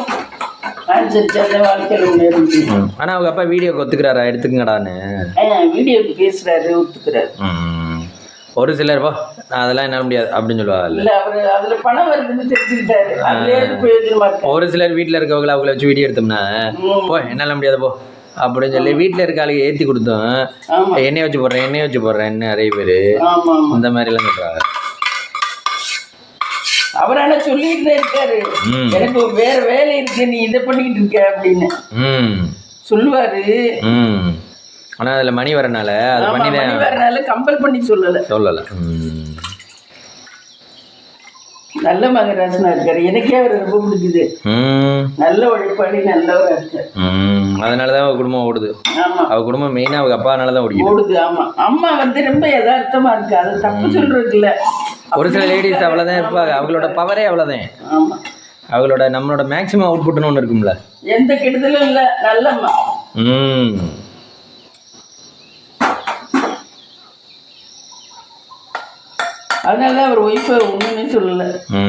ஆனா அவங்க அப்பா வீடியோ ஒத்துக்கிறாரா, எடுத்துக்கங்கடான்னு? வீடியோக்கு பேசுறாரு, ஒத்துக்கிறாரு. ஒரு சிலர் போ அதெல்லாம் என்ன முடியாது அப்படின்னு சொல்லுவாங்க. ஒரு சிலர் வீட்டில் இருக்கவங்களை அவங்கள வச்சு வீடியோ எடுத்தோம்னா போ என்னால முடியாது போ அப்படின்னு சொல்லி வீட்டில் இருக்க ஆளுக்கு ஏற்றி கொடுத்தோம். எண்ணெய் வச்சு போடுறேன் நிறைய பேர் இந்த மாதிரி எல்லாம் சொல்றாங்க. அவரான சொல்லிட்டு இருக்காரு, எனக்கு வேற வேலை இருக்கு, நீ இதை பண்ணிட்டு இருக்க அப்படின்னு சொல்லுவாரு. ஆனா அதுல மணி வரனால அது வரனால கம்பல் பண்ணி சொல்லல. நல்ல மகராசனா இருக்காரு. எனக்கே அவர் ரொம்ப பிடிக்குது. நல்ல உழைப்பாளி, நல்லவரா இருக்காரு. அதனாலதான் அவ குடும்பம் ஓடுது. ஆமா, அவ குடும்பம் மெயினா அவங்க அப்பானாலதான் ஓடுது. ஆமா, அம்மா வந்து ரொம்ப யதார்த்தமா இருக்கு. அது தப்பு சொல்றது இல்ல. ஒரு சில லேடிஸ் அவ்வளவுதான் இருப்பாங்க. அவங்களோட பவரே அவ்வளவுதான். ஆமா, அவங்களோட நம்மளோட மேக்சிமம் அவுட்புட்னு ஒன்று இருக்கும்ல. எந்த கெடுதலும் இல்ல, நல்லம்மா. அதனால அவர் ஒய்ஃபை ஒண்ணுமே சொல்லல.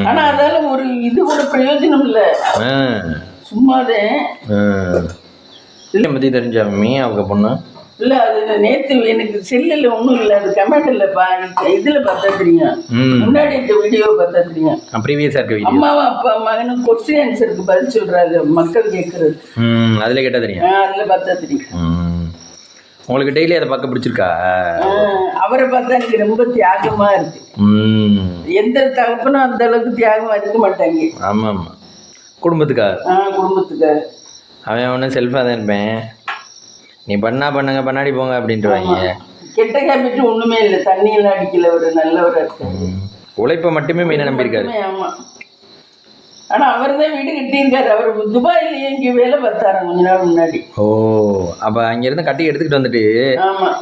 ஆனா அதால ஒரு இது கூட பிரயோஜனம் இல்ல, சும்மாதே. பத்தி தெரிஞ்சா மம்மி அவங்க பொண்ணு இல்ல, அது நேத்து எனக்கு செல்லுல ஒண்ணும் இல்ல, அது கமெண்ட் இல்லப்பா, இதுல பார்த்தா தெரியும். முன்னாடி இந்த வீடியோ பார்த்தா தெரியும். ப்ரீவியஸா இருக்க வீடியோ. அம்மாவும் அப்பா மகனும் கொஸ்டின் ஆன்சருக்கு பதில் சொல்றாங்க, மக்கள் கேட்கறது. அதுல கேட்டா தெரியும். அதுல பார்த்தா தெரியும். உங்களுக்கு டெய்லி அதை பார்க்க பிடிச்சிருக்கா? அவரை பார்த்தா எனக்கு ரொம்ப தியாகமா இருக்கு. எந்த தகப்பனும் அந்த அளவுக்கு தியாகமா இருக்க மாட்டாங்க. ஆமா ஆமா, குடும்பத்துக்காக. குடும்பத்துக்காக. அவன் ஒன்றும் செல்ஃபாக தான் இருப்பேன். நீ பண்ணா பண்ணுங்க, பண்ணாடி போங்க அப்படின்ட்டு வாங்க. கெட்ட கேபிட்டு ஒண்ணுமே இல்லை, தண்ணியெல்லாம் அடிக்கல, ஒரு நல்லவராக இருக்கு. உழைப்பை மட்டுமே மெயினாக நம்பியிருக்காரு. ஆமா, ஆனா அவர் தான் வீடு கட்டியிருக்காரு. அவர் துபாயிலேயே இங்கே வேலை பார்த்தாராம் கொஞ்ச நாள் முன்னாடி. ஓ, அப்போ அங்கேருந்து கட்டி எடுத்துக்கிட்டு வந்துட்டு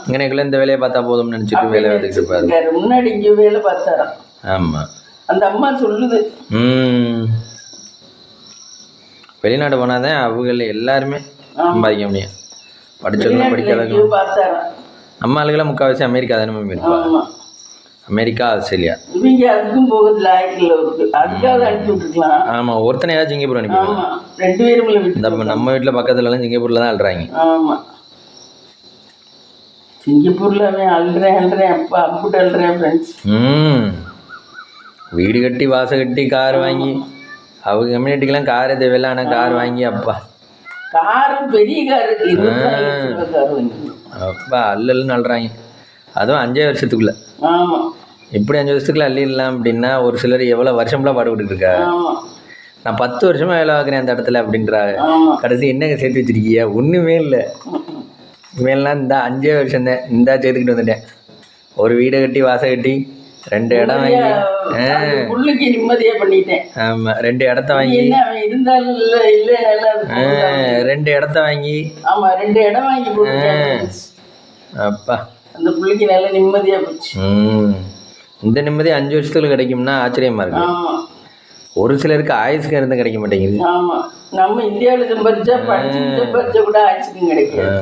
இங்கனைக்குள்ள இந்த வேலையை பார்த்தா போதும்னு நினச்சிட்டு வேலை பார்த்துக்கிட்டு இருப்பாரு. முன்னாடி இங்கே வேலை பார்த்தாராம். ஆமாம், அந்த அம்மா சொல்லுது. வெளிநாடு போனாதான் அவங்கள எல்லாருமே சம்பாதிக்க முடியும். படிச்சதும் படிக்காத பார்த்தாராம். நம்ம ஆளுகளாம் முக்கால்வாசி அமெரிக்கா தானே இருப்பாங்க. America, Australia. இவங்க அதுக்கும் போகிறதுல ஆயிரத்தில் இருக்கு, அதுக்காக அனுப்பி விட்டுருக்கலாம். ஆமாம், ஒருத்தனையாவது சிங்கப்பூர் அனுப்பி. ரெண்டு பேரும் நம்ம வீட்டில் பக்கத்துலலாம் சிங்கப்பூரில் தான் அழுறாங்க. ஆமாம், சிங்கப்பூரில் அவன் அழுறேன் அப்பா அப்புட்டு அழுறேன் ஃப்ரெண்ட்ஸ். வீடு கட்டி வாசல் கட்டி கார் வாங்கி, அவங்க கம்யூனிட்டிக்கெல்லாம் காரே தேவையில்லை, ஆனால் கார் வாங்கி அப்பா காரும் பெரிய கார் கார் வாங்கி அப்பா அல்லன்னு அழுறாங்க. அதுவும் 5 வருஷத்துக்குள்ள. ஆமாம், எப்படி 5 வருஷத்துக்குள்ள அள்ளிடலாம் அப்படின்னா ஒரு சிலர் எவ்வளோ வருஷம்லாம் பாடுபட்டு இருக்காங்க. நான் 10 வருஷமா வேலை பார்க்குறேன் அந்த இடத்துல அப்படின்றாங்க. கடைசி என்னங்க சேர்த்து வச்சிருக்கீங்க? ஒன்றுமே இல்லை. இவெல்லாம் இந்த 5 வருஷம் தான் இந்தா சேர்த்துக்கிட்டு வந்துட்டேன். ஒரு வீடை கட்டி வாசல் கட்டி 2 இடம் வாங்கி புள்ளுக்கு நிம்மதியா பண்ணிட்டேன். ஆமா, 2 இடத்த வாங்கி இருந்தாலும் இல்ல 2 இடத்த வாங்கி. ஆமா, 2 இடம் வாங்கி போட்டுட்டேன். அப்பா, அந்த புள்ளைக்கு நல்ல நிம்மதியா போச்சு. இந்த நிம்மதி 5 வருஷத்துல கிடைக்கும்னா ஆச்சரியமா இருக்கு. ஒரு சிலருக்கு ஆயுசுக்கு இருந்து கிடைக்க மாட்டேங்குது. ஆமா, நம்ம இந்தியாவில் சம்பாதிச்சா படிச்சா கூட ஆயுசுக்கும் கிடைக்கும்.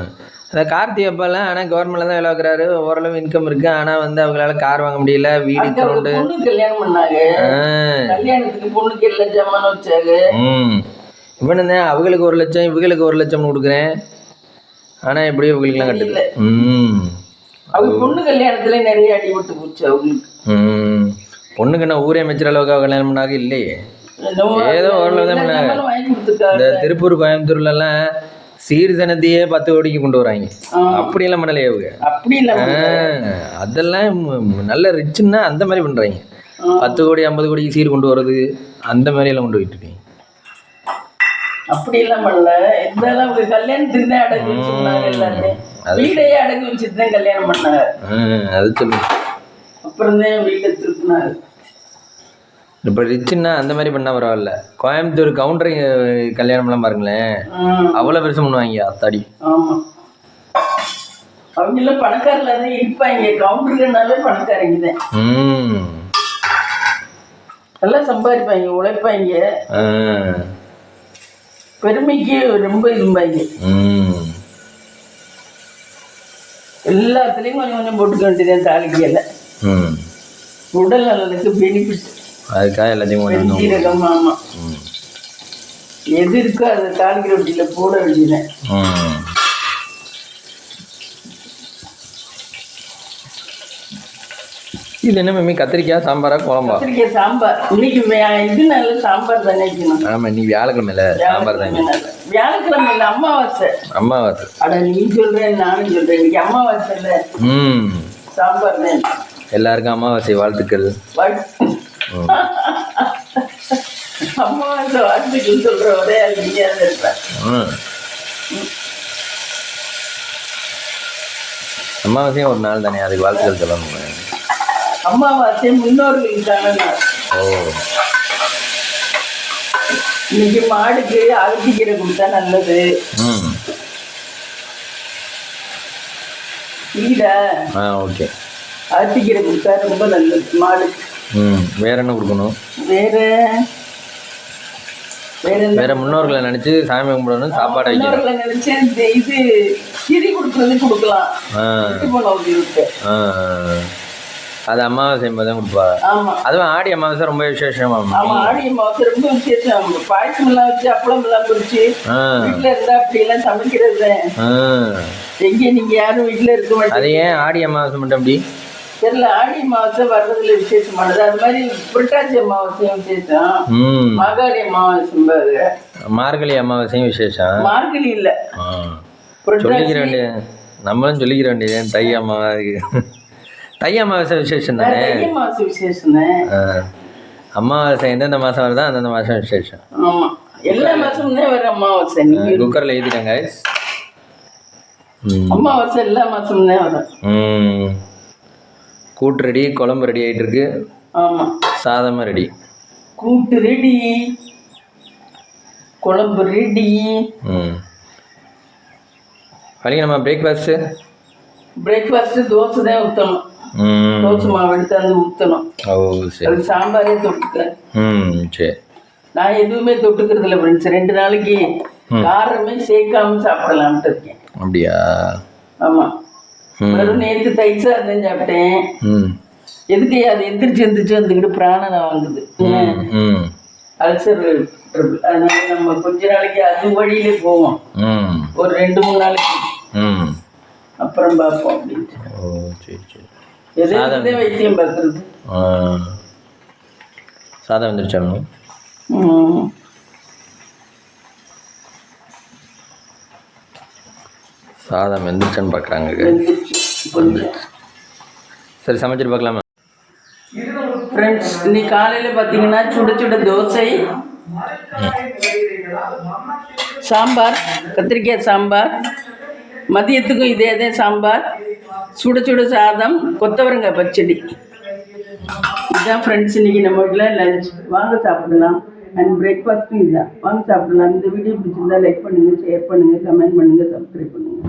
அந்த கார்த்தி அப்பாலாம் ஆனால் கவர்மெண்ட்ல தான் வேலை பார்க்குறாரு, ஓரளவு இன்கம் இருக்கு. ஆனால் வந்து அவங்களால கார் வாங்க முடியல, வீடு கொண்டு கல்யாணம் பண்ணாங்க. கல்யாணத்துக்கு பொண்ணுக்கு எல்லா ஜாமானும் வச்சாங்க. இவனு தான் அவங்களுக்கு 1 லட்சம் இவங்களுக்கு 1 லட்சம் கொடுக்குறேன். ஆனால் எப்படியும் இவங்களுக்குலாம் கட்டுது. அவங்க பொண்ணு கல்யாணத்துல நிறைய அடிபட்டு போச்சு அவங்களுக்கு. பொண்ணுக்கு என்ன ஊரே மெச்சுற அளவுக்கு கல்யாணம் பண்ணாங்க இல்லையே, ஏதோ ஓரளவு தான் பண்ணாங்க. இந்த திருப்பூர் கோயம்புத்தூர்லாம் சீர்தனத்தையே 10 கோடிக்கு கொண்டு வராங்க. அப்படியெல்லாம் பண்ணலையே அவங்க. அதெல்லாம் நல்ல ரிச்சுன்னா அந்த மாதிரி பண்றாங்க. 10 கோடி 50 கோடிக்கு சீர் கொண்டு வர்றது அந்த மாதிரி எல்லாம் கொண்டு போயிட்டு இருக்கீங்க. அப்படி எல்லாம் பண்ணல. இருந்தாலும் அவங்க கல்யாணத்துக்கு தான் அடகு வச்சிருந்தாங்க. எல்லாருமே வீடையே அடகு வச்சுட்டு தான் கல்யாணம் பண்ணாங்க. அது சொல்லு. அப்புறம் தான் வீட்டை திருப்பினாங்க. இப்போ ரிச்சுன்னா அந்த மாதிரி பண்ணால் பரவாயில்ல. கோயம்புத்தூர் கவுண்டர் கல்யாணம்லாம் பாருங்களேன், அவ்வளோ பெருசு பண்ணுவாங்க அத்தாடி. ஆமாம், அவங்க எல்லாம் பணக்காரில் தான் இருப்பாங்க. கவுண்டருக்குனாலே பணக்காரங்க தான். நல்லா சம்பாதிப்பாங்க, உழைப்பாங்க, பெருமைக்கு ரொம்ப இருப்பாங்க. எல்லாத்துலேயும் கொஞ்சம் கொஞ்சம் போட்டுக்க வேண்டியதான். தாலிக்கு எல்லாம் உடல் நலனுக்கு பெனிஃபிட். அதுக்காக எல்லாத்தையும் சீரகம். ஆமாம், எது இருக்கோ அதை தாளிக்கிற ரொட்டியில் போட வேண்டியது. இது என்ன மம்மி, கத்திரிக்காய் சாம்பாரா குழம்பா? கத்திரிக்காய் சாம்பார். இன்னைக்கு இது நல்ல சாம்பார் தானே வைக்கணும். ஆமாம், நீ வியாழக்கிழமையில சாம்பார் தானே. வியாழக்கிழமை இல்லை, அமாவாசை. அமாவாசை. அட நீ சொல்கிறேன் நானும் சொல்கிறேன். இன்னைக்கு அமாவாசை இல்லை, சாம்பார் தான். எல்லாருக்கும் அமாவாசை வாழ்த்துக்கள். அமாவாசை வாழ்த்துக்கள் சொல்கிற ஒரே நீயா இருப்பேன். அமாவாசையும் ஒரு நாள் தானே, அதுக்கு வாழ்த்துக்கள் சொல்லணும். அமாவாசை முன்னோர்களுக்கான நாள். ஓ, இன்னைக்கு மாடுக்கு அகத்திக்கீரை கொடுத்தா நல்லது. ம் வீடா ஓகே. அகத்திக்கீரை கொடுத்தா ரொம்ப நல்லது மாடுக்கு. வேற என்ன கொடுக்கணும்? வேற வேற என்ன? வேற முன்னோர்களை நினைச்சு சாமி கும்பிடணும், சாப்பாடு வைக்கணும். முன்னோர்களை நினைச்சு இந்த இது திரி கொடுக்குறது கொடுக்கலாம். விட்டு போனவங்களுக்கு. அது அமாவாசை போது தான் கொடுப்பா. ஆமா, அதுவும் ஆடி அமாவாசை ரொம்ப விசேஷமா. ஆமா, ஆடி அமாவாசை ரொம்ப விசேஷம். பாயசம் எல்லாம் வச்சு அப்பளம் எல்லாம் பொரிச்சு வீட்டுல இருந்தா அப்படி எல்லாம் சமைக்கிறது. எங்க நீங்க யாரும் வீட்டுல இருக்க மாட்டேங்க. அது ஏன் ஆடி அமாவாசை மட்டும் அப்படி தெரியல. ஆடி அமாவாசை வர்றதுல விசேஷமானது. அது மாதிரி புரட்டாசி அமாவாசையும் விசேஷம். மாகாளி அமாவாசை, மார்கழி அமாவாசையும் விசேஷம். மார்கழி இல்ல, சொல்லிக்கிற வேண்டிய நம்மளும் சொல்லிக்கிற வேண்டிய தை அமாவாசை. தை அமாவாசை விசேஷம் தானே. தை அமாவாசை விசேஷம். அமாவாசை எந்தெந்த மாசம் வருதோ அந்தந்த மாசம் விசேஷம். ஆமா, எல்லா மாசமும் தான் வர அமாவாசை. நீங்க குக்கர்ல எழுதிட்டாங்க. அமாவாசை எல்லா மாசமும் தான் வரும். கூட்டு ரெடி, குழம்பு ரெடி ஆகிட்டு இருக்கு. ஆமாம், சாதமும் ரெடி. கூட்டு ரெடி, குழம்பு ரெடி. வழிங்க நம்ம பிரேக்ஃபாஸ்ட்டு தோசை தான் ஊற்றணும். தோசை மாவு எடுத்தாந்து ஊற்றணும். ஓ சரி. அது சாம்பாரே தொட்டுக்க. சரி. நான் எதுவுமே தொட்டுக்கிறது இல்லை ஃப்ரெண்ட்ஸ். 2 நாளைக்கு காரமே சேர்க்காம சாப்பிடலாம்ட்டு இருக்கேன். அப்படியா? ஆமாம். வெறும் நேற்று தயிர் சாதம் சாப்பிட்டேன். எதுக்கு அது எந்திரிச்சு வந்துக்கிட்டு பிராணனை வாங்குது. Ulcer triple. அதனால நம்ம கொஞ்ச நாளைக்கு அது வழியிலே போவோம். ஒரு 2-3 நாளைக்கு அப்புறம் பார்ப்போம் அப்படின்ட்டு. ஓ சரி சரி. எதே வைத்தியம் பார்க்குறது. சாதம் வந்துருச்சாலும் சாதம் வெந்துருச்சான்னு பார்க்குறாங்க. சரி, சமைச்சிட்டு பார்க்கலாமா ஃப்ரெண்ட்ஸ்? இன்னைக்கு காலையில் பார்த்தீங்கன்னா சுட சுட தோசை, சாம்பார், கத்திரிக்காய் சாம்பார். மதியத்துக்கும் இதே சாம்பார், சுட சுட சாதம், கொத்தவரங்காய் பச்சடி. இதுதான் ஃப்ரெண்ட்ஸ் இன்னைக்கு நம்ம வீட்டில் லஞ்ச். வாங்க சாப்பிடலாம். அண்ட் பிரேக்ஃபாஸ்ட்டும் இதுதான். வாங்க சாப்பிடலாம். இந்த வீடியோ பிடிச்சிருந்தா லைக் பண்ணுங்கள், ஷேர் பண்ணுங்கள், கமெண்ட் பண்ணுங்கள், சப்ஸ்கிரைப் பண்ணுங்கள்.